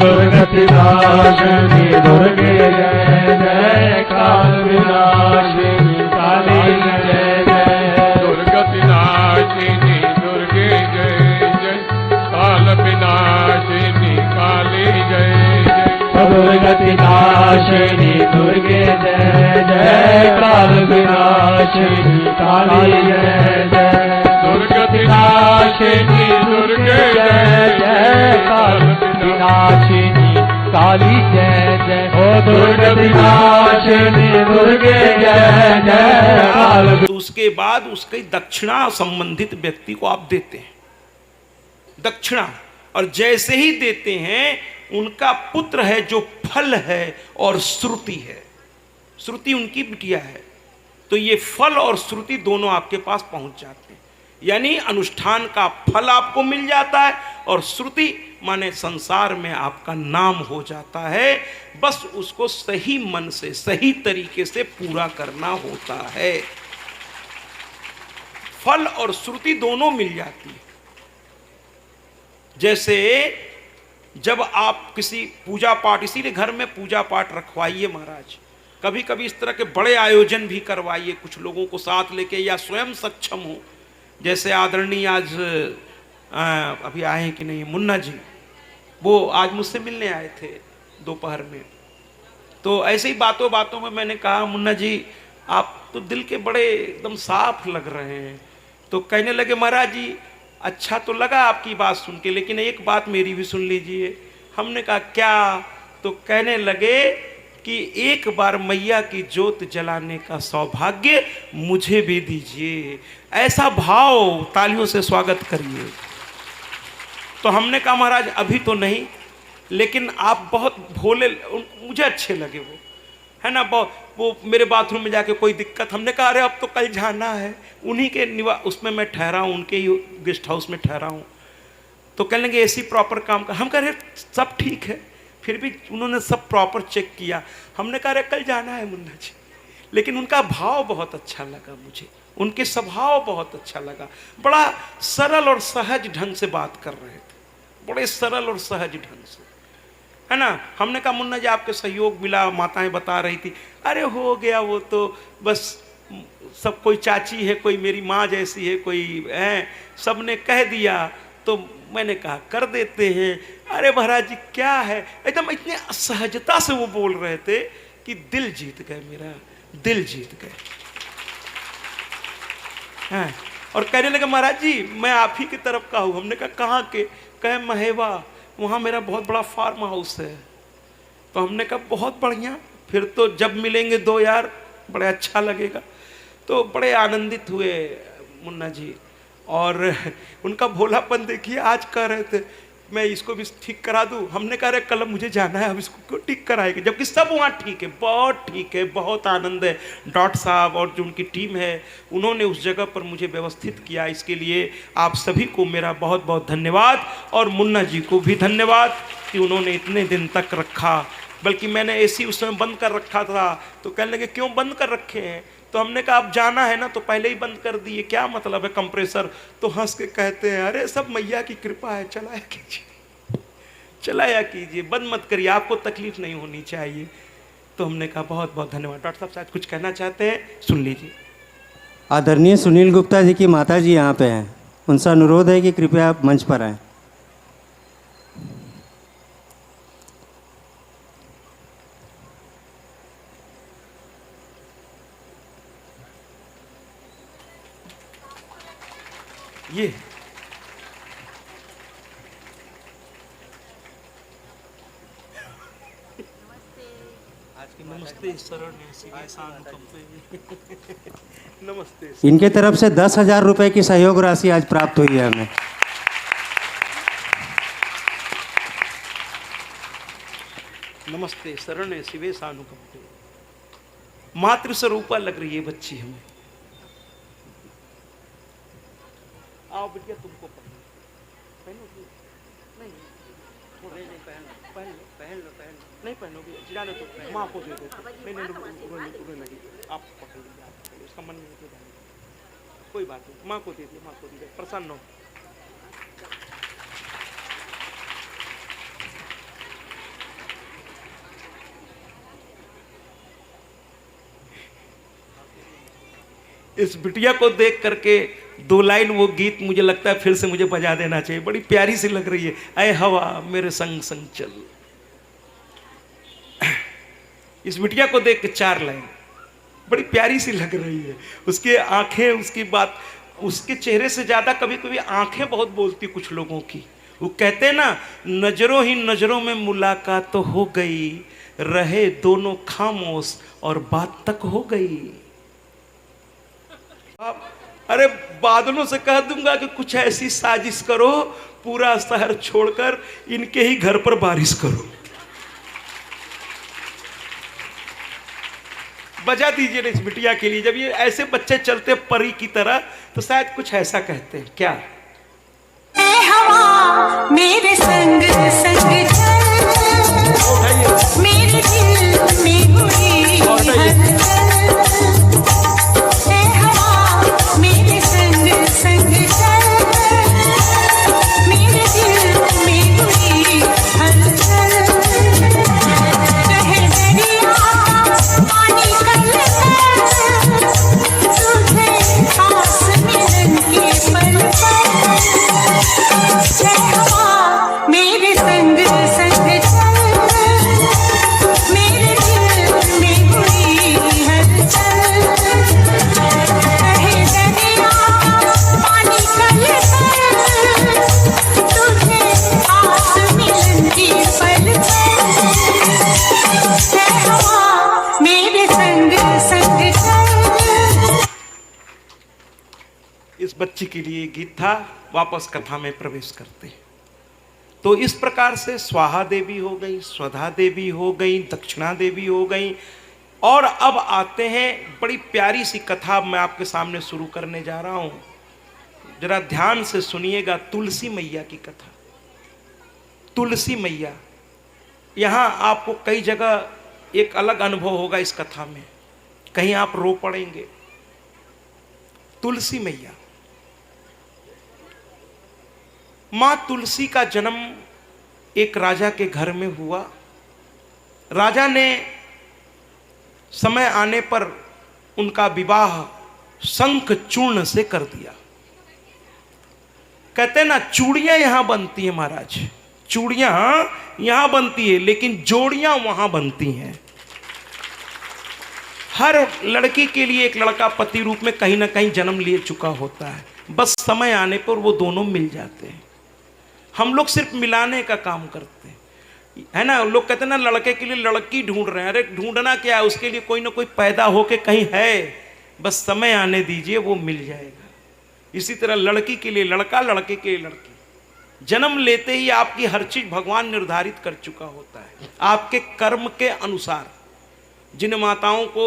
दुर्गति नाशिनी दुर्गे जय जय काल विनाशिनी काली जय जय दुर्गति नाशिनी दुर्गे जय जय काल विनाशिनी काली जय जय दुर्गति नाशिनी दुर्गे जय जय काल विनाशिनी काली जय जय दुर्गति नाशिनी दुर्गे जय जय काल विनाशिनी काली जय जय हो दुर्गति नाशिनी दुर्गे जय जय काल। तो उसके बाद उसके दक्षिणा संबंधित व्यक्ति को आप देते हैं दक्षिणा, और जैसे ही देते हैं उनका पुत्र है जो फल है और श्रुति है, श्रुति उनकी बिटिया है, तो ये फल और श्रुति दोनों आपके पास पहुंच जाते हैं, यानी अनुष्ठान का फल आपको मिल जाता है और श्रुति माने संसार में आपका नाम हो जाता है। बस उसको सही मन से सही तरीके से पूरा करना होता है। फल और श्रुति दोनों मिल जाती है। जैसे जब आप किसी पूजा पाठ, इसीलिए घर में पूजा पाठ रखवाइए महाराज, कभी कभी इस तरह के बड़े आयोजन भी करवाइए, कुछ लोगों को साथ लेके या स्वयं सक्षम हो। जैसे आदरणीय आज अभी आए हैं कि नहीं मुन्ना जी, वो आज मुझसे मिलने आए थे दोपहर में, तो ऐसे ही बातों बातों में मैंने कहा मुन्ना जी आप तो दिल के बड़े एकदम साफ लग रहे हैं। तो कहने लगे महाराज जी अच्छा तो लगा आपकी बात सुन के, लेकिन एक बात मेरी भी सुन लीजिए। हमने कहा क्या? तो कहने लगे कि एक बार मैया की जोत जलाने का सौभाग्य मुझे भी दीजिए। ऐसा भाव, तालियों से स्वागत करिए। तो हमने कहा महाराज अभी तो नहीं, लेकिन आप बहुत भोले, मुझे अच्छे लगे वो, है ना, वो मेरे बाथरूम में जाके कोई दिक्कत, हमने कहा अरे अब तो कल जाना है, उन्हीं के उसमें मैं ठहरा हूँ, उनके ही गेस्ट हाउस में ठहरा हूँ। तो कहने लगे एसी प्रॉपर काम कर, हम कह रहे सब ठीक है, फिर भी उन्होंने सब प्रॉपर चेक किया। हमने कहा अरे कल जाना है मुन्ना जी, लेकिन उनका भाव बहुत अच्छा लगा मुझे, उनके स्वभाव बहुत अच्छा लगा, बड़ा सरल और सहज ढंग से बात कर रहे थे, बड़े सरल और सहज ढंग से, है ना। हमने कहा मुन्ना जी आपके सहयोग मिला, माताएं बता रही थी, अरे हो गया वो तो बस सब, कोई चाची है, कोई मेरी माँ जैसी है, कोई है, सबने कह दिया तो मैंने कहा कर देते हैं। अरे महाराज जी क्या है, एकदम इतने सहजता से वो बोल रहे थे कि दिल जीत गए, मेरा दिल जीत गए हैं। और कहने लगे महाराज जी मैं आप ही की तरफ का हूँ। हमने कहा कहाँ के? कहे महेवा, वहाँ मेरा बहुत बड़ा फार्म हाउस है। तो हमने कहा बहुत बढ़िया, फिर तो जब मिलेंगे दो यार बड़े अच्छा लगेगा। तो बड़े आनंदित हुए मुन्ना जी, और उनका भोलापन देखिए, आज कह रहे थे मैं इसको भी ठीक करा दूं। हमने कहा कल मुझे जाना है, अब इसको क्यों ठीक कराएंगे, जबकि सब वहाँ ठीक है, बहुत ठीक है, बहुत आनंद है। डॉक्टर साहब और जो उनकी टीम है उन्होंने उस जगह पर मुझे व्यवस्थित किया, इसके लिए आप सभी को मेरा बहुत बहुत धन्यवाद, और मुन्ना जी को भी धन्यवाद कि उन्होंने इतने दिन तक रखा। बल्कि मैंने एसी उस समय बंद कर रखा था, तो कहने लगे क्यों बंद कर रखे हैं? तो हमने कहा अब जाना है ना तो पहले ही बंद कर दिए, क्या मतलब है कंप्रेसर? तो हंस के कहते हैं अरे सब मैया की कृपा है, चलाया कीजिए, चलाया कीजिए, बंद मत करिए, आपको तकलीफ नहीं होनी चाहिए। तो हमने कहा बहुत बहुत धन्यवाद। डॉक्टर साहब शायद कुछ कहना चाहते हैं, सुन लीजिए। आदरणीय सुनील गुप्ता जी की माता जी यहाँ पे हैं, उनसे अनुरोध है कि कृपया आप मंच पर आएँ। ये नमस्ते शरण नमस्ते। इनके तरफ से 10,000 रुपये की सहयोग राशि आज प्राप्त हुई है हमें। नमस्ते शरण शिवे सानुकंपे। मातृ स्वरूपा लग रही है बच्ची हमें। आओ बिटिया तुमको पहनो नहीं, पहन लो नहीं पहनोगे, जाने तो माँ को दे दो। नहीं रोने लगी, आप पकड़ लीजिए, आप पकड़ लीजिए, उसका मन नहीं तो जाने, कोई बात नहीं, माँ को दे दिए, माँ को दे दिए, प्रसन्न हो। इस बिटिया को देख करके 2 लाइन वो गीत मुझे लगता है फिर से मुझे बजा देना चाहिए, बड़ी प्यारी सी लग रही है। ऐ हवा मेरे संग संग चल। इस बिटिया को देख के 4 लाइन बड़ी प्यारी सी लग रही है। उसकी आंखें, उसकी बात, उसके चेहरे से ज्यादा कभी कभी आंखें बहुत बोलती कुछ लोगों की। वो कहते हैं ना, नजरों ही नजरों में मुलाकात तो हो गई, रहे दोनों खामोश और बात तक हो गई। अरे बादलों से कह दूंगा कि कुछ ऐसी साजिश करो, पूरा शहर छोड़कर इनके ही घर पर बारिश करो। बजा दीजिए ना इस बिटिया के लिए। जब ये ऐसे बच्चे चलते परी की तरह तो शायद कुछ ऐसा कहते हैं। क्या? ऐ हवा मेरे संग संग चल, मेरे दिल में हुई हलचल। ऐ हवा मेरे संग संग चल, मेरे दिल में हुई हलचल। कहे दरिया पानी तुझे आस मिलन के पल पर। ऐ हवा मेरे संग संग चल, मेरे दिल में हुई हलचल। कहे दरिया पानी तुझे आस मिलन के पल पर। ऐ हवा मेरे संग संग चल। इस बच्ची के लिए गीत था। वापस कथा में प्रवेश करते हैं। तो इस प्रकार से स्वाहा देवी हो गई, स्वधा देवी हो गई, दक्षिणा देवी हो गई। और अब आते हैं, बड़ी प्यारी सी कथा मैं आपके सामने शुरू करने जा रहा हूं। जरा ध्यान से सुनिएगा, तुलसी मैया की कथा। तुलसी मैया, यहां आपको कई जगह एक अलग अनुभव होगा इस कथा में, कहीं आप रो पड़ेंगे। तुलसी मैया, मां तुलसी का जन्म एक राजा के घर में हुआ। राजा ने समय आने पर उनका विवाह शंख चूर्ण से कर दिया। कहते हैं ना, चूड़ियां यहां बनती हैं महाराज, चूड़ियां यहां बनती है लेकिन जोड़ियां वहां बनती हैं। हर लड़की के लिए एक लड़का पति रूप में कहीं ना कहीं जन्म ले चुका होता है, बस समय आने पर वो दोनों मिल जाते हैं। हम लोग सिर्फ मिलाने का काम करते हैं, है ना। लोग कहते हैं ना, लड़के के लिए लड़की ढूंढ रहे हैं। अरे ढूंढना क्या है, उसके लिए कोई ना कोई पैदा होके कहीं है, बस समय आने दीजिए, वो मिल जाएगा। इसी तरह लड़की के लिए लड़का, लड़के के लिए लड़की। जन्म लेते ही आपकी हर चीज भगवान निर्धारित कर चुका होता है आपके कर्म के अनुसार। जिन माताओं को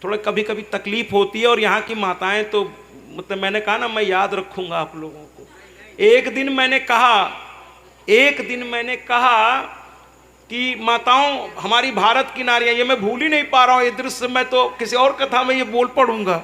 थोड़ा कभी कभी तकलीफ होती है, और यहाँ की माताएं तो मतलब मैंने कहा ना, मैं याद रखूंगा आप लोगों को। एक दिन मैंने कहा कि माताओं, हमारी भारत की नारियां, ये मैं भूल ही नहीं पा रहा हूँ ये दृश्य। मैं तो किसी और कथा में ये बोल पड़ूंगा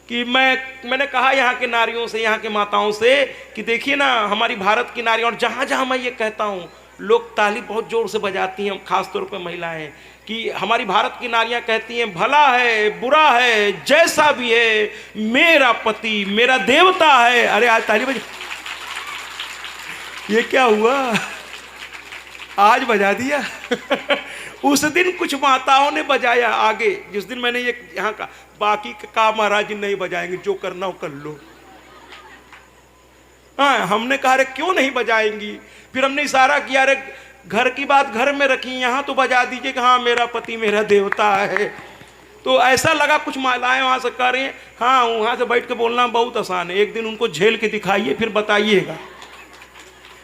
कि मैंने कहा यहाँ के नारियों से, यहाँ के माताओं से कि देखिए ना, हमारी भारत की नारियां। और जहाँ जहाँ मैं ये कहता हूँ, लोग ताली बहुत जोर से बजाती हैं, खासतौर पर महिलाएं, कि हमारी भारत की नारियां कहती हैं, भला है बुरा है जैसा भी है, मेरा पति मेरा देवता है। अरे आज ताली बजा, ये क्या हुआ, आज बजा दिया। उस दिन कुछ माताओं ने बजाया आगे, जिस दिन मैंने ये यहाँ का, बाकी का महाराज नहीं बजाएंगे, जो करना हो कर लो। हाँ, हमने कहा अरे क्यों नहीं बजाएंगी। फिर हमने इशारा किया, अरे घर की बात घर में रखी, यहाँ तो बजा दीजिए कि हाँ मेरा पति मेरा देवता है। तो ऐसा लगा कुछ महिलाएं वहां से कह रही हैं, हाँ वहां से बैठ के बोलना बहुत आसान है, एक दिन उनको झेल के दिखाइए फिर बताइएगा।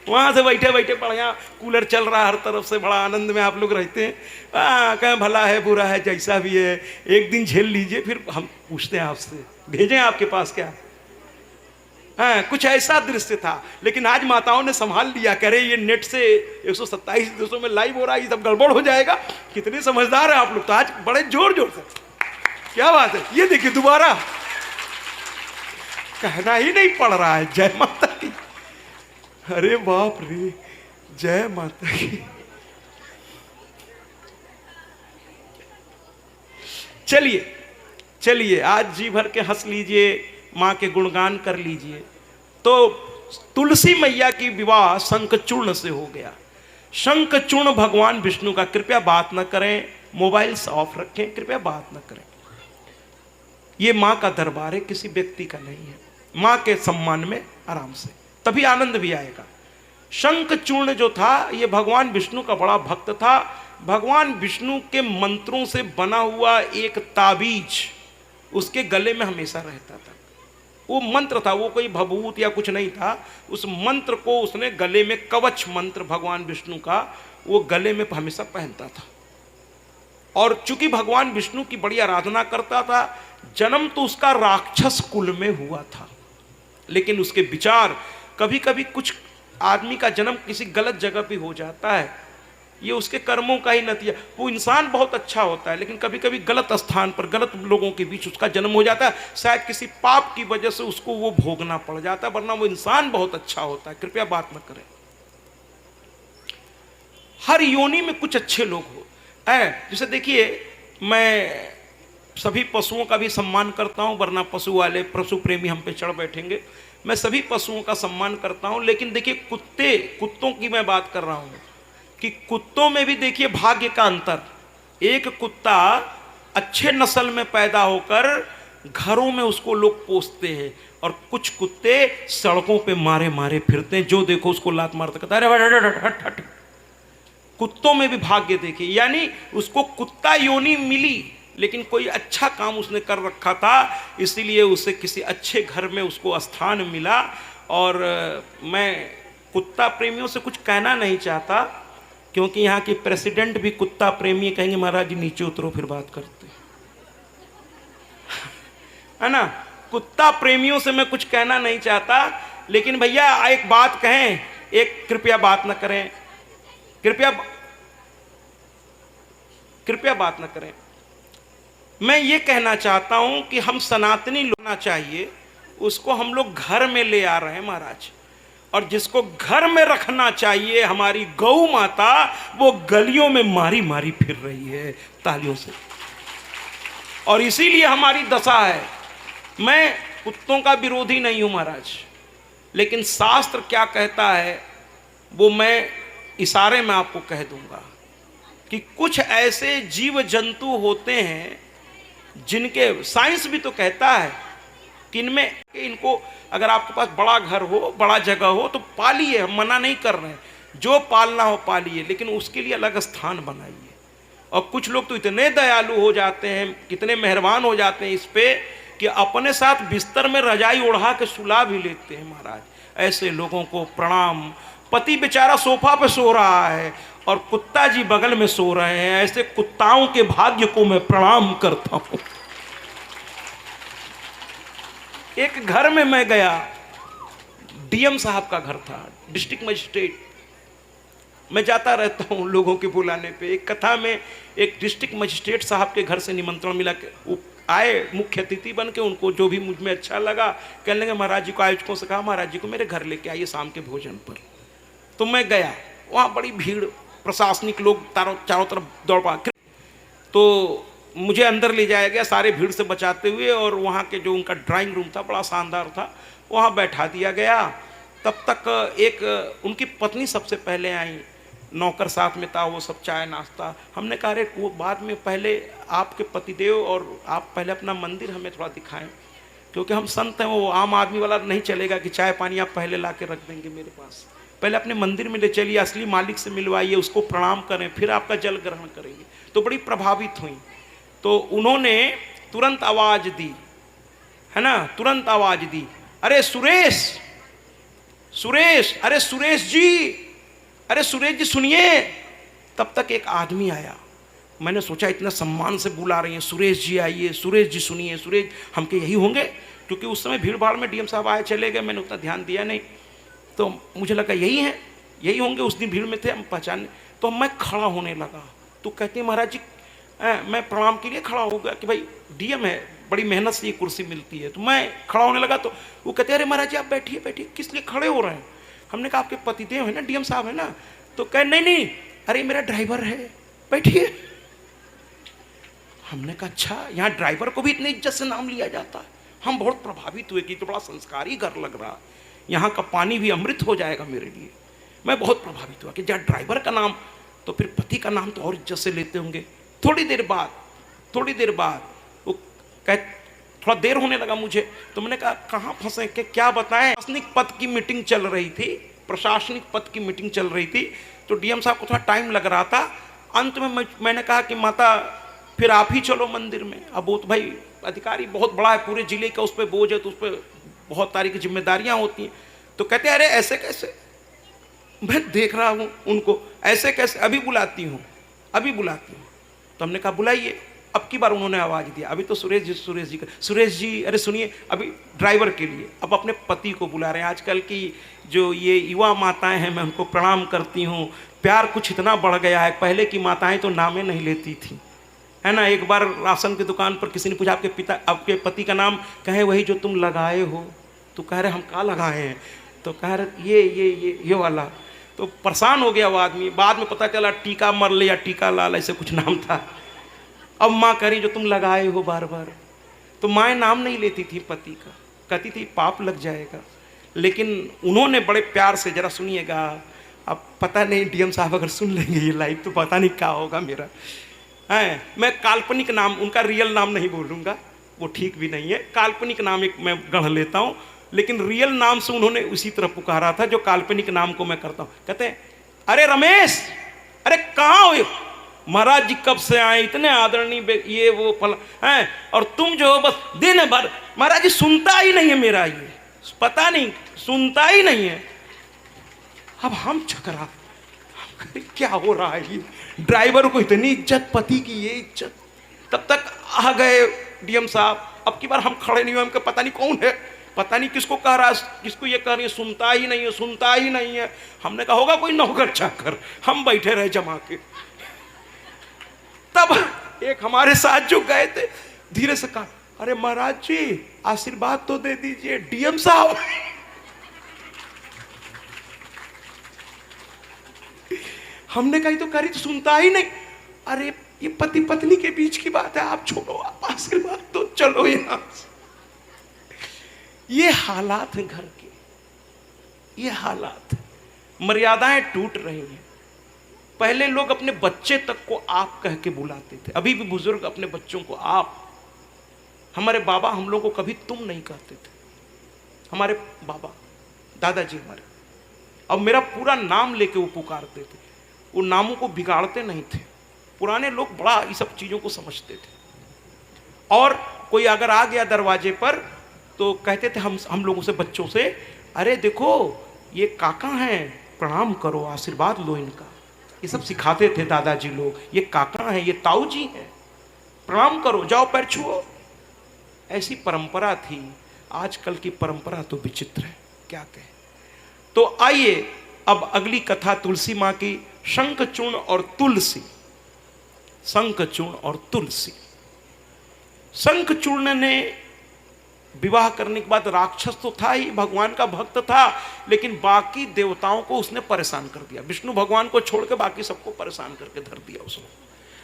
वहां से बैठे बैठे बढ़िया कूलर चल रहा हर तरफ से, बड़ा आनंद में आप लोग रहते हैं। कहें भला है बुरा है जैसा भी है, एक दिन झेल लीजिए, फिर हम पूछते हैं आपसे, भेजें आपके पास क्या। हाँ, कुछ ऐसा दृश्य था। लेकिन आज माताओं ने संभाल लिया, कह रहे ये नेट से 127 देशों में लाइव हो रहा है, ये सब गड़बड़ हो जाएगा। कितने समझदार हैं आप लोग, तो आज बड़े जोर जोर से, क्या बात है। ये देखिए दोबारा कहना ही नहीं पड़ रहा है, जय माता की। अरे बाप रे, जय माता की। चलिए, चलिए आज जी भर के हंस लीजिए, माँ के गुणगान कर लीजिए। तो तुलसी मैया की विवाह शंखचूर्ण से हो गया। शंखचूर्ण भगवान विष्णु का, कृपया बात न करें, मोबाइल्स ऑफ रखें, कृपया बात न करें। ये माँ का दरबार है, किसी व्यक्ति का नहीं है। माँ के सम्मान में आराम से, तभी आनंद भी आएगा। शंखचूर्ण जो था ये भगवान विष्णु का बड़ा भक्त था। भगवान विष्णु के मंत्रों से बना हुआ एक ताबीज उसके गले में हमेशा रहता था। वो मंत्र था, वो कोई भभूत या कुछ नहीं था। उस मंत्र को उसने गले में, कवच मंत्र भगवान विष्णु का, वो गले में हमेशा पहनता था। और चूंकि भगवान विष्णु की बड़ी आराधना करता था, जन्म तो उसका राक्षस कुल में हुआ था, लेकिन उसके विचार, कभी कभी कुछ आदमी का जन्म किसी गलत जगह पे हो जाता है, ये उसके कर्मों का ही नतीजा। वो इंसान बहुत अच्छा होता है, लेकिन कभी कभी गलत स्थान पर, गलत लोगों के बीच उसका जन्म हो जाता है। शायद किसी पाप की वजह से उसको वो भोगना पड़ जाता है, वरना वो इंसान बहुत अच्छा होता है। कृपया बात न करें। हर योनि में कुछ अच्छे लोग हो। जैसे देखिए, मैं सभी पशुओं का भी सम्मान करता हूं, वरना पशु वाले, पशु प्रेमी हम पे चढ़ बैठेंगे। मैं सभी पशुओं का सम्मान करता हूं, लेकिन देखिए कुत्तों की मैं बात कर रहा हूं कि कुत्तों में भी देखिए भाग्य का अंतर। एक कुत्ता अच्छे नस्ल में पैदा होकर घरों में उसको लोग पोसते हैं, और कुछ कुत्ते सड़कों पे मारे मारे फिरते हैं, जो देखो उसको लात मारते कहता है अरे हट हट हट। कुत्तों में भी भाग्य देखिए, यानी उसको कुत्ता योनि मिली, लेकिन कोई अच्छा काम उसने कर रखा था, इसीलिए उसे किसी अच्छे घर में उसको स्थान मिला। और मैं कुत्ता प्रेमियों से कुछ कहना नहीं चाहता, क्योंकि यहाँ के प्रेसिडेंट भी कुत्ता प्रेमी, कहेंगे महाराज जी नीचे उतरो फिर बात करते है ना। कुत्ता प्रेमियों से मैं कुछ कहना नहीं चाहता, लेकिन भैया एक बात कहें, एक कृपया बात न करें, कृपया बात न करें। मैं ये कहना चाहता हूं कि हम सनातनी लोना चाहिए, उसको हम लोग घर में ले आ रहे हैं महाराज, और जिसको घर में रखना चाहिए, हमारी गौ माता, वो गलियों में मारी मारी फिर रही है तालियों से, और इसीलिए हमारी दशा है। मैं कुत्तों का विरोधी नहीं हूं महाराज, लेकिन शास्त्र क्या कहता है वो मैं इशारे में आपको कह दूंगा कि कुछ ऐसे जीव जंतु होते हैं जिनके, साइंस भी तो कहता है कि इनको अगर आपके पास बड़ा घर हो, बड़ा जगह हो, तो पालिए, हम मना नहीं कर रहे हैं, जो पालना हो पालिए, लेकिन उसके लिए अलग स्थान बनाइए। और कुछ लोग तो इतने दयालु हो जाते हैं, कितने मेहरबान हो जाते हैं इस पे, कि अपने साथ बिस्तर में रजाई ओढ़ा के सुला भी लेते हैं महाराज। ऐसे लोगों को प्रणाम। पति बेचारा सोफा पे सो रहा है और कुत्ता जी बगल में सो रहे हैं, ऐसे कुत्ताओं के भाग्य को मैं प्रणाम करता हूं। एक घर में मैं गया, डीएम साहब का घर था, डिस्ट्रिक्ट मजिस्ट्रेट। मैं जाता रहता हूं लोगों के बुलाने पे। एक कथा में एक डिस्ट्रिक्ट मजिस्ट्रेट साहब के घर से निमंत्रण मिला, वो आए मुख्य अतिथि बन के। उनको जो भी मुझ में अच्छा लगा, कहने लगे महाराज जी को, आयोजकों से कहा महाराज जी को मेरे घर लेके आइए शाम के भोजन पर। तो मैं गया, वहाँ बड़ी भीड़, प्रशासनिक लोग चारों तरफ दौड़ पा, तो मुझे अंदर ले जाया गया सारे भीड़ से बचाते हुए, और वहाँ के जो उनका ड्राइंग रूम था बड़ा शानदार था, वहाँ बैठा दिया गया। तब तक एक उनकी पत्नी सबसे पहले आई, नौकर साथ में था, वो सब चाय नाश्ता। हमने कहा अरे वो बाद में, पहले आपके पतिदेव और आप पहले अपना मंदिर हमें थोड़ा दिखाएं, क्योंकि हम संत हैं, वो आम आदमी वाला नहीं चलेगा कि चाय पानी आप पहले ला के रख देंगे मेरे पास। पहले अपने मंदिर में ले चलिए, असली मालिक से मिलवाइए, उसको प्रणाम करें, फिर आपका जल ग्रहण करेंगे। तो बड़ी प्रभावित हुई। तो उन्होंने तुरंत आवाज दी, है ना, तुरंत आवाज दी, अरे सुरेश, सुरेश, अरे सुरेश जी, अरे सुरेश जी सुनिए। तब तक एक आदमी आया, मैंने सोचा इतना सम्मान से बुला रही हैं, सुरेश जी आइए, सुरेश जी सुनिए। सुरेश हम के यही होंगे, क्योंकि उस समय भीड़ भाड़ में डीएम साहब आए चले गए, मैंने उतना ध्यान दिया नहीं, तो मुझे लगा यही हैं, यही होंगे, उस दिन भीड़ में थे हम पहचाने। तो मैं खड़ा होने लगा, तो कहते हैं महाराज जी, मैं प्रणाम के लिए खड़ा हो गया कि भाई डीएम है, बड़ी मेहनत से ये कुर्सी मिलती है। तो मैं खड़ा होने लगा, तो वो कहते हैं अरे महाराज जी आप बैठिए बैठिए, किस लिए खड़े हो रहे हैं? हमने कहा आपके पतिदेव है ना, डीएम साहब है ना। तो कहे नहीं नहीं, अरे मेरा ड्राइवर है, बैठिए। हमने कहा अच्छा, यहाँ ड्राइवर को भी इतनी इज्जत से नाम लिया जाता है। हम बहुत प्रभावित हुए कि तो बड़ा संस्कारी घर लग रहा, यहाँ का पानी भी अमृत हो जाएगा मेरे लिए। मैं बहुत प्रभावित हुआ कि जहाँ ड्राइवर का नाम, तो फिर पति का नाम तो और इज्जत से लेते होंगे। थोड़ी देर बाद वो थोड़ा देर होने लगा मुझे, तो मैंने कहा कहाँ फंसे कि क्या बताएं। प्रशासनिक पद की मीटिंग चल रही थी, प्रशासनिक पद की मीटिंग चल रही थी, तो डीएम साहब को थोड़ा टाइम लग रहा था। अंत में मैंने कहा कि माता फिर आप ही चलो मंदिर में। अब वो तो भाई अधिकारी बहुत बड़ा है, पूरे जिले का उस पर बोझ है, तो उस पर बहुत सारी की जिम्मेदारियां होती हैं। तो कहते अरे ऐसे कैसे, मैं देख रहा हूँ उनको, ऐसे कैसे, अभी बुलाती हूँ। तो हमने कहा बुलाइए। अब की बार उन्होंने आवाज़ दिया, अभी तो सुरेश जी अरे सुनिए, अभी ड्राइवर के लिए अब अपने पति को बुला रहे हैं। आजकल की जो ये युवा माताएं हैं, मैं उनको प्रणाम करती हूँ। प्यार कुछ इतना बढ़ गया है, पहले की माताएं तो नामें नहीं लेती थी, है ना। एक बार राशन की दुकान पर किसी ने पूछा आपके पति का नाम, कहे वही जो तुम लगाए हो। तो कह रहे हम क्या लगाए हैं, तो कह रहे ये वाला। तो परेशान हो गया वो आदमी। बाद में पता चला टीका मरले या टीका लाल ऐसे कुछ नाम था। अब माँ कह रही जो तुम लगाए हो बार बार। तो माँ नाम नहीं लेती थी पति का, कहती थी पाप लग जाएगा। लेकिन उन्होंने बड़े प्यार से, जरा सुनिएगा, अब पता नहीं डीएम साहब अगर सुन लेंगे ये लाइव तो पता नहीं क्या होगा मेरा। है मैं काल्पनिक नाम, उनका रियल नाम नहीं बोलूँगा, वो ठीक भी नहीं है। काल्पनिक नाम एक मैं गढ़ लेता हूँ, लेकिन रियल नाम से उन्होंने उसी तरह पुकारा था जो काल्पनिक नाम को मैं करता हूँ। कहते हैं अरे रमेश, अरे कहाँ हो महाराज जी, कब से आए, इतने आदरणीय ये वो फल हैं, और तुम जो हो बस दिन भर। महाराज जी सुनता ही नहीं है मेरा, ये पता नहीं सुनता ही नहीं है। अब हम चकरा, क्या हो रहा है ये, ड्राइवर को इतनी इज्जत, पति की ये इज्जत। तब तक आ गए डीएम साहब। अब की बार हम खड़े नहीं हुए, हमको पता नहीं कौन है, पता नहीं किसको कह रहा है, किसको ये कह रही है, सुनता ही नहीं है। हमने कहा होगा कोई नौकर चाकर। हम बैठे रहे जमा के। तब एक हमारे साथ जो गए थे धीरे से कहा अरे महाराज जी आशीर्वाद तो दे दीजिए डीएम साहब। हमने कही तो करी, तो सुनता ही नहीं। अरे ये पति पत्नी के बीच की बात है, आप छोड़ो, आप आशीर्वाद तो चलो यहां से। ये हालात हैं घर के, ये हालात, मर्यादाएं टूट रही हैं। पहले लोग अपने बच्चे तक को आप कह के बुलाते थे, अभी भी बुजुर्ग अपने बच्चों को आप। हमारे बाबा हम लोगों को कभी तुम नहीं कहते थे, हमारे बाबा दादाजी हमारे। अब मेरा पूरा नाम लेके वो पुकारते थे, वो नामों को बिगाड़ते नहीं थे। पुराने लोग बड़ा ये सब चीज़ों को समझते थे। और कोई अगर आ गया दरवाजे पर तो कहते थे हम लोगों से, बच्चों से, अरे देखो ये काका हैं, प्रणाम करो, आशीर्वाद लो इनका। ये सब सिखाते थे दादाजी लोग, ये काका हैं, ये ताऊ जी हैं, प्रणाम करो, जाओ पैर छुओ। ऐसी परंपरा थी। आजकल की परंपरा तो विचित्र है, क्या कहें। तो आइए अब अगली कथा तुलसी माँ की, शंखचूर्ण और तुलसी। शंखचूर्ण और तुलसी। शंखचूर्ण ने विवाह करने के बाद, राक्षस तो था ही, भगवान का भक्त था, लेकिन बाकी देवताओं को उसने परेशान कर दिया। विष्णु भगवान को छोड़ के बाकी सबको परेशान करके धर दिया उसने।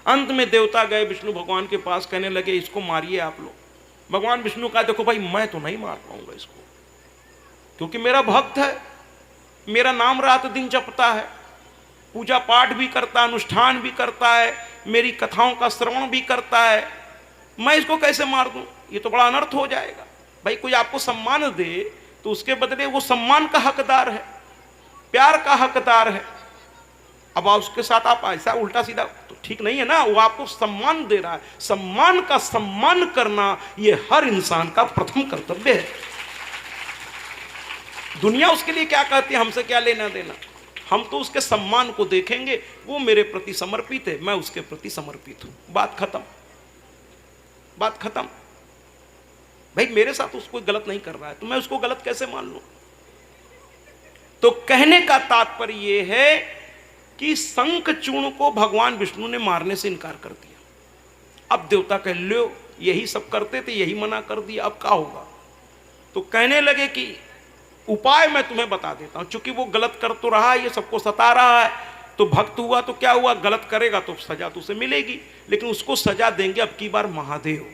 अंत में देवता गए विष्णु भगवान के पास, कहने लगे इसको मारिए आप लोग। भगवान विष्णु कहा देखो भाई मैं तो नहीं मार पाऊंगा इसको, क्योंकि मेरा भक्त है, मेरा नाम रात दिन जपता है, पूजा पाठ भी करता है, अनुष्ठान भी करता है, मेरी कथाओं का श्रवण भी करता है, मैं इसको कैसे मार दूं, ये तो बड़ा अनर्थ हो जाएगा। भाई कोई आपको सम्मान दे तो उसके बदले वो सम्मान का हकदार है, प्यार का हकदार है। अब उसके साथ आप ऐसा उल्टा सीधा तो ठीक नहीं है ना। वो आपको सम्मान दे रहा है, सम्मान का सम्मान करना ये हर इंसान का प्रथम कर्तव्य है। दुनिया उसके लिए क्या कहती है, हमसे क्या लेना देना। हम तो उसके सम्मान को देखेंगे, वो मेरे प्रति समर्पित है, मैं उसके प्रति समर्पित हूं, बात खत्म, बात खत्म। भाई मेरे साथ उसको गलत नहीं कर रहा है तो मैं उसको गलत कैसे मान लूं। तो कहने का तात्पर्य यह है कि शंखचूर्ण को भगवान विष्णु ने मारने से इनकार कर दिया। अब देवता कह लो यही सब करते थे, यही मना कर दिया, अब क्या होगा। तो कहने लगे कि उपाय मैं तुम्हें बता देता हूं, चूंकि वो गलत कर तो रहा है, ये सबको सता रहा है, तो भक्त हुआ तो क्या हुआ, गलत करेगा तो सजा तो उसे मिलेगी, लेकिन उसको सजा देंगे अब की बार महादेव।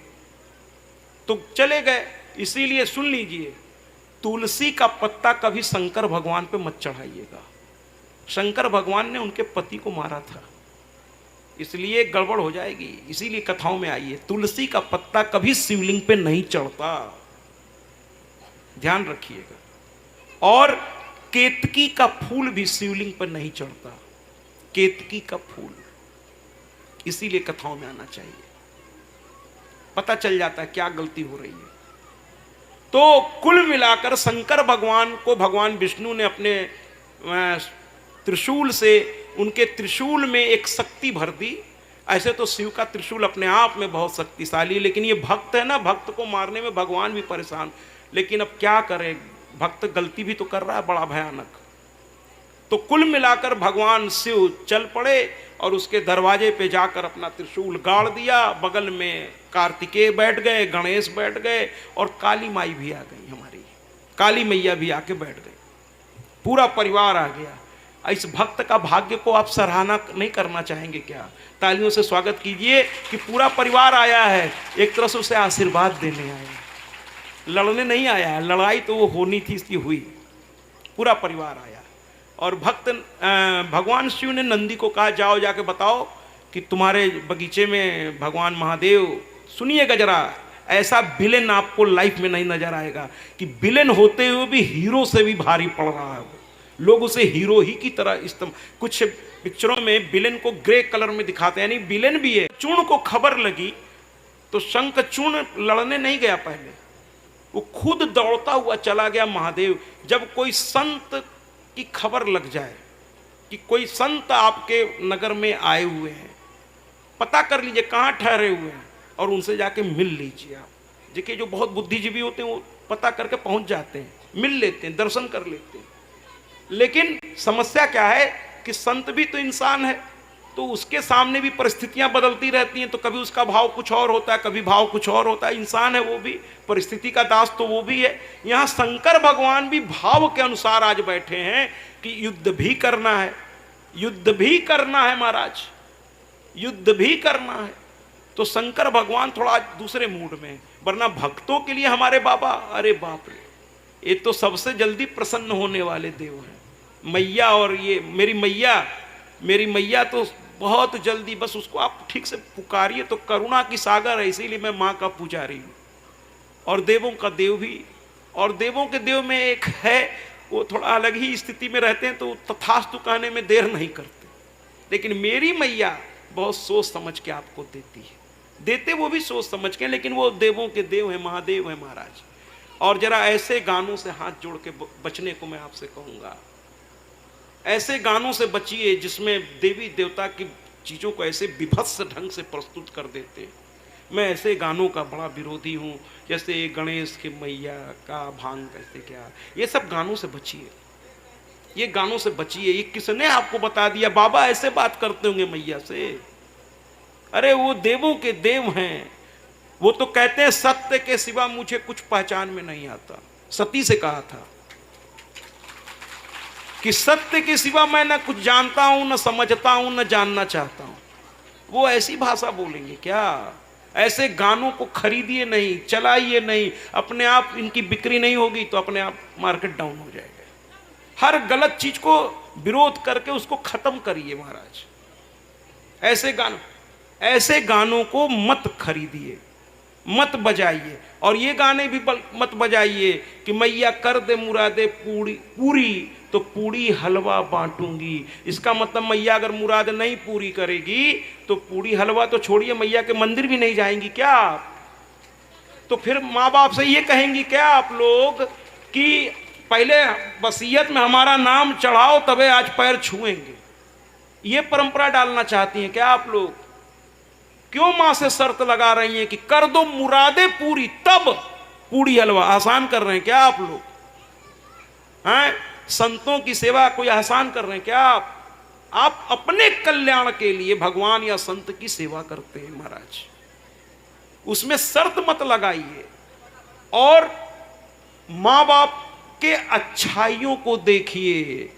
तो चले गए। इसीलिए सुन लीजिए, तुलसी का पत्ता कभी शंकर भगवान पे मत चढ़ाइएगा। शंकर भगवान ने उनके पति को मारा था, इसलिए गड़बड़ हो जाएगी। इसीलिए कथाओं में आइए, तुलसी का पत्ता कभी शिवलिंग पे नहीं चढ़ता, ध्यान रखिएगा। और केतकी का फूल भी शिवलिंग पर नहीं चढ़ता, केतकी का फूल। इसीलिए कथाओं में आना चाहिए, पता चल जाता है क्या गलती हो रही है। तो कुल मिलाकर शंकर भगवान को भगवान विष्णु ने अपने त्रिशूल से, उनके त्रिशूल में एक शक्ति भर दी। ऐसे तो शिव का त्रिशूल अपने आप में बहुत शक्तिशाली, लेकिन ये भक्त है ना, भक्त को मारने में भगवान भी परेशान। लेकिन अब क्या करें, भक्त गलती भी तो कर रहा है बड़ा भयानक। तो कुल मिलाकर भगवान शिव चल पड़े और उसके दरवाजे पे जाकर अपना त्रिशूल गाड़ दिया। बगल में कार्तिकेय बैठ गए, गणेश बैठ गए और काली माई भी आ गई, हमारी काली मैया भी आके बैठ गई, पूरा परिवार आ गया। इस भक्त का भाग्य को आप सराहना नहीं करना चाहेंगे क्या? तालियों से स्वागत कीजिए कि पूरा परिवार आया है, एक तरह से उसे आशीर्वाद देने आया, लड़ने नहीं आया है। लड़ाई तो वो होनी थी, इसकी हुई, पूरा परिवार आया। और भक्त भगवान शिव ने नंदी को कहा, जाओ जाके बताओ कि तुम्हारे बगीचे में भगवान महादेव, सुनिएगा जरा, ऐसा विलेन आपको लाइफ में नहीं नजर आएगा कि विलेन होते हुए भी हीरो से भी भारी पड़ रहा है वो। लोग उसे हीरो ही की तरह कुछ पिक्चरों में विलेन को ग्रे कलर में दिखाते हैं, यानी विलेन भी है। चूर्ण को खबर लगी तो शंख चूर्ण लड़ने नहीं गया पहले, वो खुद दौड़ता हुआ चला गया महादेव। जब कोई संत की खबर लग जाए कि कोई संत आपके नगर में आए हुए हैं, पता कर लीजिए कहाँ ठहरे हुए हैं और उनसे जाके मिल लीजिए। आप देखिए, जो बहुत बुद्धिजीवी होते हैं वो पता करके पहुंच जाते हैं, मिल लेते हैं, दर्शन कर लेते हैं। लेकिन समस्या क्या है कि संत भी तो इंसान है, तो उसके सामने भी परिस्थितियां बदलती रहती हैं। तो कभी उसका भाव कुछ और होता है, कभी भाव कुछ और होता है। इंसान है वो भी, परिस्थिति का दास तो वो भी है। यहाँ शंकर भगवान भी भाव के अनुसार आज बैठे हैं कि युद्ध भी करना है, युद्ध भी करना है महाराज, युद्ध भी करना है। तो शंकर भगवान थोड़ा दूसरे मूड में, वरना भक्तों के लिए हमारे बाबा, अरे बाप रे, ये तो सबसे जल्दी प्रसन्न होने वाले देव हैं मैया। और ये मेरी मैया तो बहुत जल्दी, बस उसको आप ठीक से पुकारिए तो करुणा की सागर है, इसीलिए मैं माँ का पुजारी हूँ। और देवों का देव भी, और देवों के देव में एक है, वो थोड़ा अलग ही स्थिति में रहते हैं, तो तथास्तु कहने में देर नहीं करते। लेकिन मेरी मैया बहुत सोच समझ के आपको देती है, देते वो भी सोच समझ के, लेकिन वो देवों के देव है, महादेव है महाराज। और जरा ऐसे गानों से हाथ जोड़ के बचने को मैं आपसे कहूँगा, ऐसे गानों से बचिए जिसमें देवी देवता की चीज़ों को ऐसे विभत्स ढंग से प्रस्तुत कर देते हैं। मैं ऐसे गानों का बड़ा विरोधी हूँ, जैसे गणेश के मैया का भांग कैसे क्या, ये सब गानों से बचिए, ये गानों से बचिए। ये किसने आपको बता दिया बाबा ऐसे बात करते होंगे मैया से? अरे वो देवों के देव हैं, वो तो कहते हैं सत्य के सिवा मुझे कुछ पहचान में नहीं आता। सती से कहा था कि सत्य के सिवा मैं न कुछ जानता हूं, न समझता हूं, न जानना चाहता हूं। वो ऐसी भाषा बोलेंगे क्या? ऐसे गानों को खरीदिए नहीं, चलाइए नहीं, अपने आप इनकी बिक्री नहीं होगी तो अपने आप मार्केट डाउन हो जाएगा। हर गलत चीज को विरोध करके उसको खत्म करिए महाराज। ऐसे गानों को मत खरीदिए, मत बजाइए। और ये गाने भी मत बजाइए कि मैया कर दे मुरादे पूरी तो पूरी हलवा बांटूंगी। इसका मतलब मैया अगर मुराद नहीं पूरी करेगी तो पूरी हलवा तो छोड़िए, मैया के मंदिर भी नहीं जाएंगी क्या आप? तो फिर माँ बाप से ये कहेंगी क्या आप लोग कि पहले वसीयत में हमारा नाम चढ़ाओ तबे आज पैर छुएंगे? ये परंपरा डालना चाहती हैं क्या आप लोग? क्यों मां से शर्त लगा रही हैं कि कर दो मुरादे पूरी तब पूरी हलवा? आसान कर रहे हैं क्या आप लोग? हैं? संतों की सेवा कोई आसान कर रहे हैं क्या आप अपने कल्याण के लिए भगवान या संत की सेवा करते हैं महाराज, उसमें शर्त मत लगाइए। और माँ बाप के अच्छाइयों को देखिए,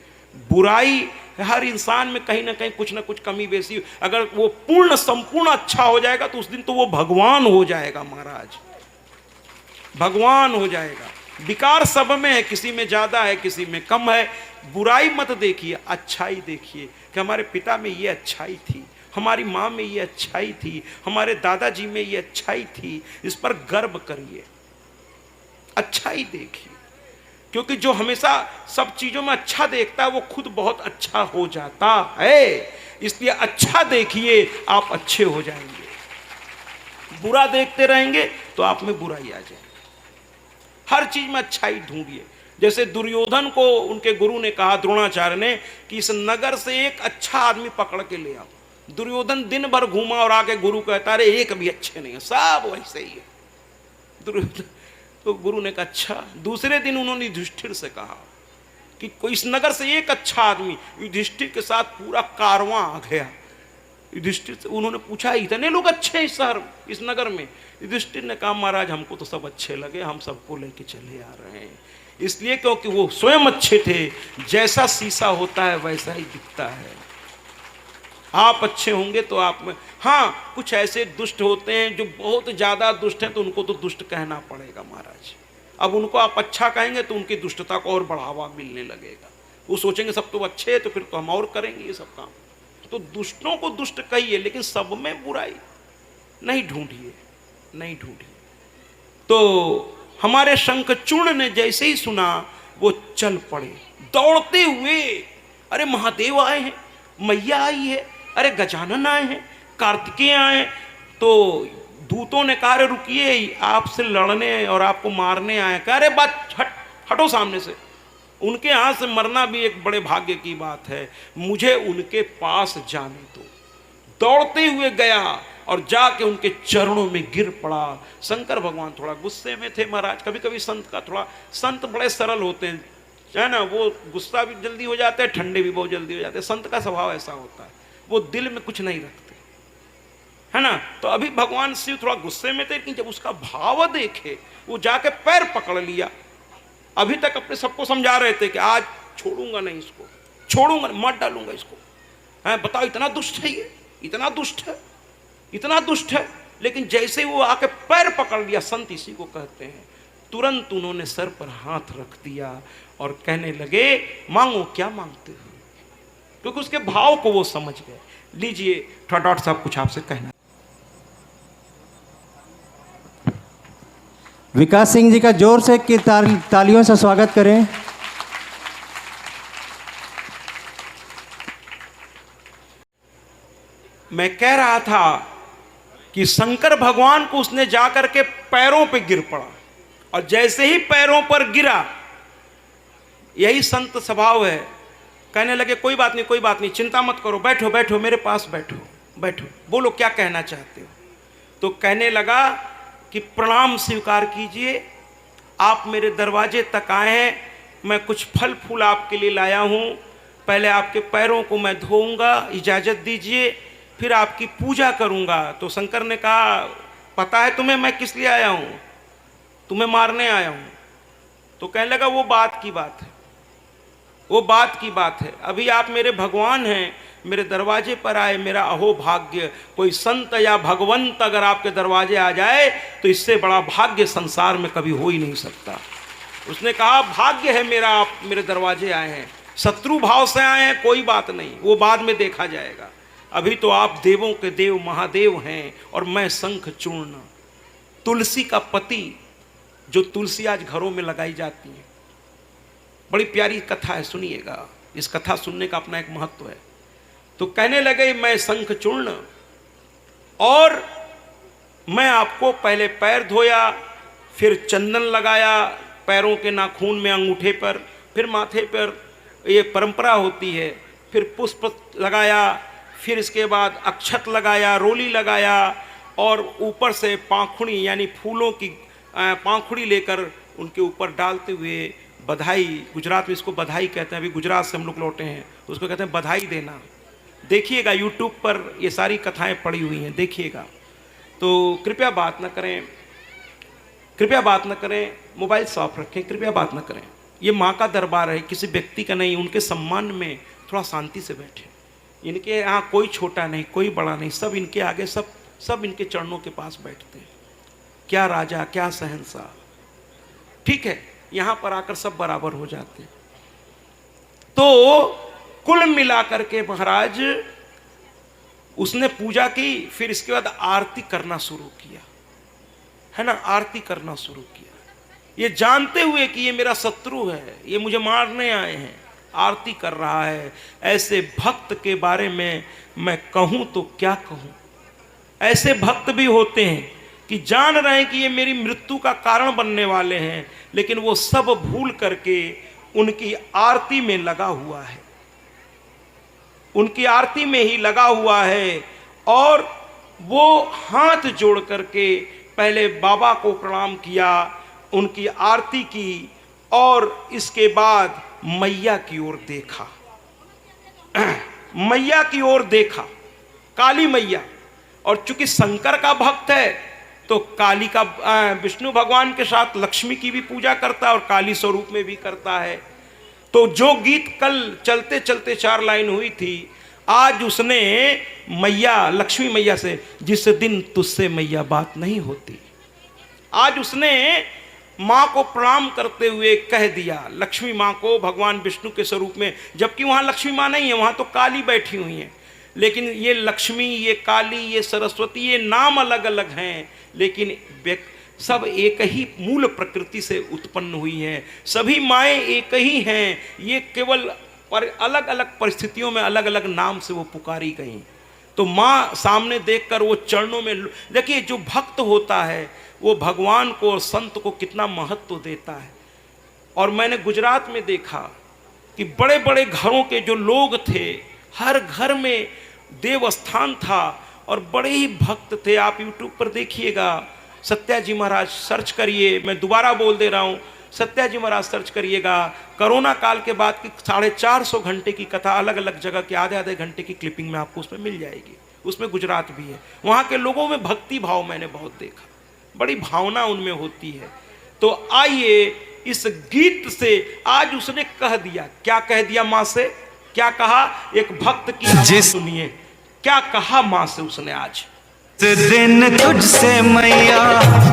बुराई हर इंसान में कहीं ना कहीं कुछ ना कुछ कमी बेसी, अगर वो पूर्ण संपूर्ण अच्छा हो जाएगा तो उस दिन तो वो भगवान हो जाएगा महाराज, भगवान हो जाएगा। विकार सब में है, किसी में ज्यादा है किसी में कम है। बुराई मत देखिए, अच्छाई देखिए कि हमारे पिता में ये अच्छाई थी, हमारी माँ में ये अच्छाई थी, हमारे दादाजी में ये अच्छाई थी, इस पर गर्व करिए, अच्छाई देखिए। क्योंकि जो हमेशा सब चीजों में अच्छा देखता है वो खुद बहुत अच्छा हो जाता है। इसलिए अच्छा देखिए, आप अच्छे हो जाएंगे। बुरा देखते रहेंगे तो आप में बुराई आ जाएगी। हर चीज में अच्छाई ढूंढिए। जैसे दुर्योधन को उनके गुरु ने कहा, द्रोणाचार्य ने, कि इस नगर से एक अच्छा आदमी पकड़ के ले आओ। दुर्योधन दिन भर घूमा और आके गुरु कहता, अरे एक भी अच्छे नहीं है, सब वैसे ही है दुर्योधन। तो गुरु ने कहा अच्छा। दूसरे दिन उन्होंने युधिष्ठिर से कहा कि कोई इस नगर से एक अच्छा आदमी। युधिष्ठिर के साथ पूरा कारवां आ गया। युधिष्ठिर से उन्होंने पूछा, इतने लोग अच्छे हैं इस शहर इस नगर में? युधिष्ठिर ने कहा, महाराज हमको तो सब अच्छे लगे, हम सबको लेके चले आ रहे हैं। इसलिए क्योंकि वो स्वयं अच्छे थे। जैसा शीशा होता है वैसा ही दिखता है। आप अच्छे होंगे तो आप में, हाँ कुछ ऐसे दुष्ट होते हैं जो बहुत ज्यादा दुष्ट हैं, तो उनको तो दुष्ट कहना पड़ेगा महाराज। अब उनको आप अच्छा कहेंगे तो उनकी दुष्टता को और बढ़ावा मिलने लगेगा। वो सोचेंगे सब तो अच्छे हैं तो फिर तो हम और करेंगे ये सब काम। तो दुष्टों को दुष्ट कहिए, लेकिन सब में बुराई नहीं ढूंढिए, नहीं ढूंढिए। तो हमारे शंखचूर्ण ने जैसे ही सुना वो चल पड़े दौड़ते हुए। अरे महादेव आए हैं, मैया आई है, अरे गजानन आए हैं, कार्तिकेय आए हैं। तो दूतों ने कहा, अरे रुकिए, आपसे लड़ने और आपको मारने आए। कह अरे बात हटो सामने से। उनके हाथ से मरना भी एक बड़े भाग्य की बात है, मुझे उनके पास जाने दो। दौड़ते हुए गया और जाके उनके चरणों में गिर पड़ा। शंकर भगवान थोड़ा गुस्से में थे महाराज। कभी कभी संत का थोड़ा, संत बड़े सरल होते हैं, है ना, वो गुस्सा भी जल्दी हो जाते हैं, ठंडे भी बहुत जल्दी हो जाते हैं। संत का स्वभाव ऐसा होता है, वो दिल में कुछ नहीं रखते, है ना। तो अभी भगवान शिव थोड़ा गुस्से में थे, लेकिन जब उसका भाव देखे, वो जाके पैर पकड़ लिया। अभी तक अपने सबको समझा रहे थे कि आज छोड़ूंगा नहीं इसको, छोड़ूंगा, मार डालूंगा इसको। है बताओ, इतना दुष्ट है ये, इतना दुष्ट है, इतना दुष्ट है। लेकिन जैसे वो आके पैर पकड़ लिया, संत इसी को कहते हैं, तुरंत उन्होंने सर पर हाथ रख दिया और कहने लगे, मांगो क्या मांगते हो, क्योंकि उसके भाव को वो समझ गए। लीजिए थोड़ा डॉक्टर साहब कुछ आपसे कहना। विकास सिंह जी का जोर से तालियों से स्वागत करें। मैं कह रहा था कि शंकर भगवान को उसने जाकर के पैरों पे गिर पड़ा, और जैसे ही पैरों पर गिरा, यही संत स्वभाव है, कहने लगे कोई बात नहीं, कोई बात नहीं, चिंता मत करो, बैठो बैठो मेरे पास, बैठो बैठो, बोलो क्या कहना चाहते हो। तो कहने लगा कि प्रणाम स्वीकार कीजिए, आप मेरे दरवाजे तक आए हैं, मैं कुछ फल फूल आपके लिए लाया हूँ, पहले आपके पैरों को मैं धोऊंगा, इजाज़त दीजिए, फिर आपकी पूजा करूंगा। तो शंकर ने कहा, पता है तुम्हें मैं किस लिए आया हूं? तुम्हें मारने आया हूं। तो कहने लगा वो बात की बात है, वो बात की बात है, अभी आप मेरे भगवान हैं, मेरे दरवाजे पर आए, मेरा अहो भाग्य, कोई संत या भगवंत अगर आपके दरवाजे आ जाए तो इससे बड़ा भाग्य संसार में कभी हो ही नहीं सकता। उसने कहा भाग्य है मेरा, आप मेरे दरवाजे आए हैं, शत्रु भाव से आए हैं कोई बात नहीं, वो बाद में देखा जाएगा, अभी तो आप देवों के देव महादेव हैं और मैं शंखचूर्ण, तुलसी का पति। जो तुलसी आज घरों में लगाई जाती है, बड़ी प्यारी कथा है, सुनिएगा, इस कथा सुनने का अपना एक महत्व है। तो कहने लगे मैं शंखचूर्ण, और मैं आपको पहले पैर धोया, फिर चंदन लगाया पैरों के नाखून में, अंगूठे पर, फिर माथे पर, ये परंपरा होती है, फिर पुष्प लगाया, फिर इसके बाद अक्षत लगाया, रोली लगाया, और ऊपर से पाखुड़ी यानी फूलों की पाखुड़ी लेकर उनके ऊपर डालते हुए बधाई, गुजरात में इसको बधाई कहते हैं, अभी गुजरात से हम लोग लौटे हैं, उसको कहते हैं बधाई देना। देखिएगा यूट्यूब पर ये सारी कथाएं पड़ी हुई हैं, देखिएगा। तो कृपया बात न करें, कृपया बात न करें, मोबाइल साफ रखें, कृपया बात न करें। ये माँ का दरबार है, किसी व्यक्ति का नहीं, उनके सम्मान में थोड़ा शांति से बैठे। इनके यहाँ कोई छोटा नहीं, कोई बड़ा नहीं, सब इनके आगे, सब इनके चरणों के पास बैठते हैं। क्या राजा, क्या शहंशाह, ठीक है, यहाँ पर आकर सब बराबर हो जाते हैं। तो कुल मिलाकर के महाराज उसने पूजा की, फिर इसके बाद आरती करना शुरू किया, है ना, आरती करना शुरू किया, ये जानते हुए कि ये मेरा शत्रु है, ये मुझे मारने आए हैं, आरती कर रहा है। ऐसे भक्त के बारे में मैं कहूं तो क्या कहूं। ऐसे भक्त भी होते हैं कि जान रहे हैं कि ये मेरी मृत्यु का कारण बनने वाले हैं, लेकिन वो सब भूल करके उनकी आरती में लगा हुआ है, उनकी आरती में ही लगा हुआ है। और वो हाथ जोड़ करके पहले बाबा को प्रणाम किया, उनकी आरती की, और इसके बाद मैया की ओर देखा, मैया की ओर देखा, काली मैया। और चूंकि शंकर का भक्त है तो काली का, विष्णु भगवान के साथ लक्ष्मी की भी पूजा करता है और काली स्वरूप में भी करता है। तो जो गीत कल चलते चलते 4 लाइन हुई थी, आज उसने मैया, लक्ष्मी मैया से, जिस दिन तुझसे मैया बात नहीं होती, आज उसने माँ को प्रणाम करते हुए कह दिया, लक्ष्मी माँ को भगवान विष्णु के स्वरूप में, जबकि वहाँ लक्ष्मी माँ नहीं है, वहाँ तो काली बैठी हुई है। लेकिन ये लक्ष्मी, ये काली, ये सरस्वती, ये नाम अलग अलग हैं, लेकिन सब एक ही मूल प्रकृति से उत्पन्न हुई हैं। सभी माएँ एक ही हैं, ये केवल पर अलग अलग परिस्थितियों में अलग अलग नाम से वो पुकारी गई। तो माँ सामने देखकर वो चरणों में, देखिए जो भक्त होता है वो भगवान को और संत को कितना महत्व देता है। और मैंने गुजरात में देखा कि बड़े बड़े घरों के जो लोग थे, हर घर में देवस्थान था और बड़े ही भक्त थे। आप यूट्यूब पर देखिएगा, सत्याजी महाराज सर्च करिए, मैं दोबारा बोल दे रहा हूँ, सत्याजी महाराज सर्च करिएगा। कोरोना काल के बाद की 450 घंटे की कथा अलग अलग जगह के आधे घंटे की क्लिपिंग में आपको उसमें मिल जाएगी। उसमें गुजरात भी है। वहाँ के लोगों में भक्ति भाव मैंने बहुत देखा, बड़ी भावना उनमें होती है। तो आइए इस गीत से आज उसने कह दिया, क्या कह दिया माँ से, क्या कहा, एक भक्त की आवाज़ सुनिए, क्या कहा माँ से उसने आज। जिस दिन तुझसे मैया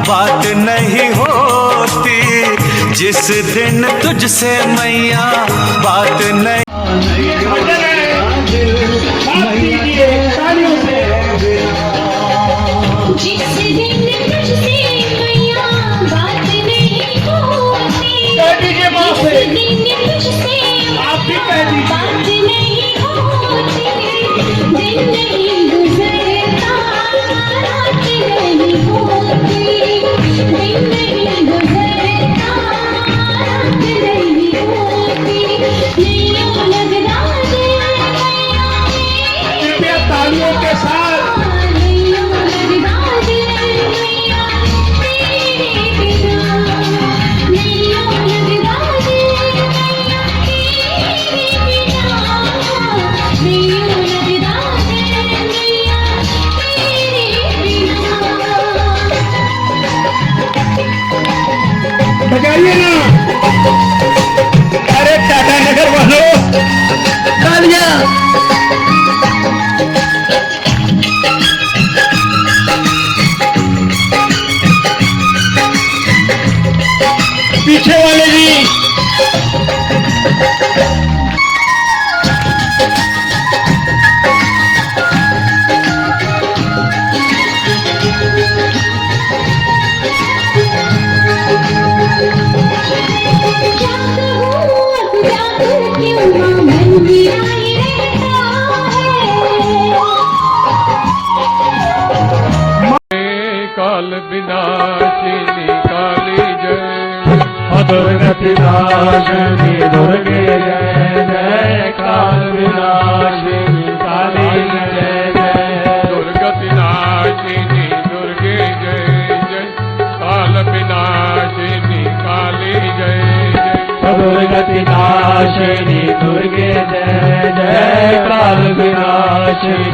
बात नहीं होती, जिस दिन तुझसे मैया बात नहीं, जिस दिन तुझसे मैया बात नहीं होती, जिस दिन तुझसे बात नहीं होती, दिन नहीं गुजरता, रात नहीं होती, दिन नहीं गुजरता, रात नहीं होती, नैयों लगता दिल मैया कृपया तालियों के साथ बजाइए ना, अरे टाटा नगर वालों तालियां। पीछे वाले जी काल विनाशिनी काली जय, दुर्गति नाशिनी दुर्गे जय जय, काल विनाशिनी काली जय जय, दुर्गति नाशिनी दुर्गे जय जय, काल विनाशिनी काली जय जय, दुर्गति नाशिनी दुर्गे जय जय, काल विनाशिनी